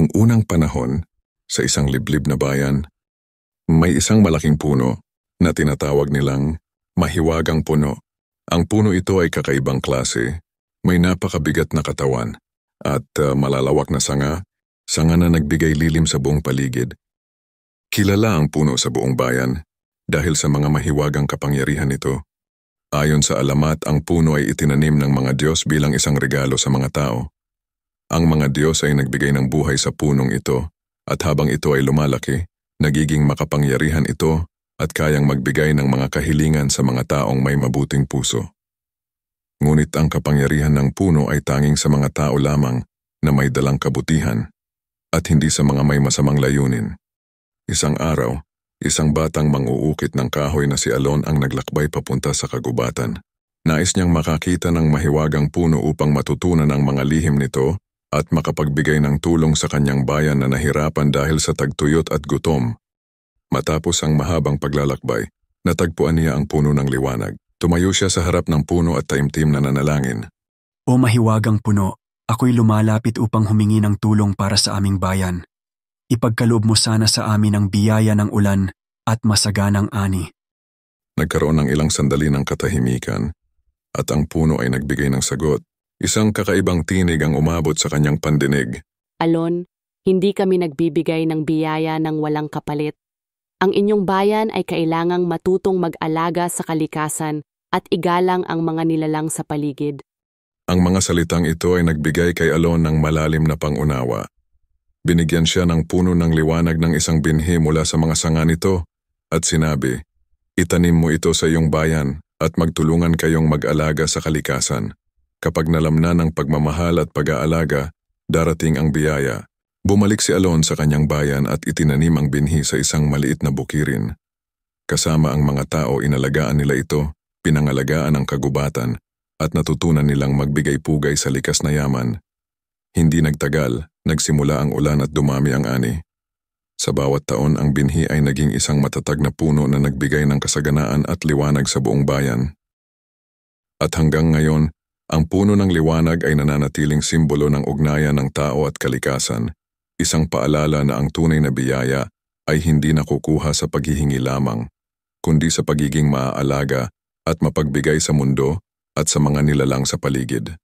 Noong unang panahon, sa isang liblib na bayan, may isang malaking puno na tinatawag nilang mahiwagang puno. Ang puno ito ay kakaibang klase, may napakabigat na katawan at malalawak na sanga na nagbigay lilim sa buong paligid. Kilala ang puno sa buong bayan dahil sa mga mahiwagang kapangyarihan nito. Ayon sa alamat, ang puno ay itinanim ng mga Diyos bilang isang regalo sa mga tao. Ang mga Diyos ay nagbigay ng buhay sa punong ito at habang ito ay lumalaki, nagiging makapangyarihan ito at kayang magbigay ng mga kahilingan sa mga taong may mabuting puso. Ngunit ang kapangyarihan ng puno ay tanging sa mga tao lamang na may dalang kabutihan at hindi sa mga may masamang layunin. Isang araw, isang batang mang-uukit ng kahoy na si Alon ang naglakbay papunta sa kagubatan. Nais niyang makakita ng mahiwagang puno upang matutunan ang mga lihim nito at makapagbigay ng tulong sa kanyang bayan na nahirapan dahil sa tagtuyot at gutom. Matapos ang mahabang paglalakbay, natagpuan niya ang puno ng liwanag. Tumayo siya sa harap ng puno at taimtim na nanalangin. O mahiwagang puno, ako'y lumalapit upang humingi ng tulong para sa aming bayan. Ipagkaloob mo sana sa amin ang biyaya ng ulan at masaganang ani. Nagkaroon ng ilang sandali ng katahimikan at ang puno ay nagbigay ng sagot. Isang kakaibang tinig ang umabot sa kanyang pandinig. Alon, hindi kami nagbibigay ng biyaya ng walang kapalit. Ang inyong bayan ay kailangang matutong mag-alaga sa kalikasan at igalang ang mga nilalang sa paligid. Ang mga salitang ito ay nagbigay kay Alon ng malalim na pangunawa. Binigyan siya ng puno ng liwanag ng isang binhi mula sa mga sanga nito at sinabi, "Itanim mo ito sa iyong bayan at magtulungan kayong mag-alaga sa kalikasan. Kapag nalamnan ng pagmamahal at pag-aalaga, darating ang biyaya." Bumalik si Alon sa kanyang bayan at itinanim ang binhi sa isang maliit na bukirin. Kasama ang mga tao, inalagaan nila ito, pinangalagaan ang kagubatan, at natutunan nilang magbigay-pugay sa likas na yaman. Hindi nagtagal, nagsimula ang ulan at dumami ang ani. Sa bawat taon, ang binhi ay naging isang matatag na puno na nagbigay ng kasaganaan at liwanag sa buong bayan. At hanggang ngayon, ang puno ng liwanag ay nananatiling simbolo ng ugnayan ng tao at kalikasan, isang paalala na ang tunay na biyaya ay hindi nakukuha sa paghihingi lamang, kundi sa pagiging maaalaga at mapagbigay sa mundo at sa mga nilalang sa paligid.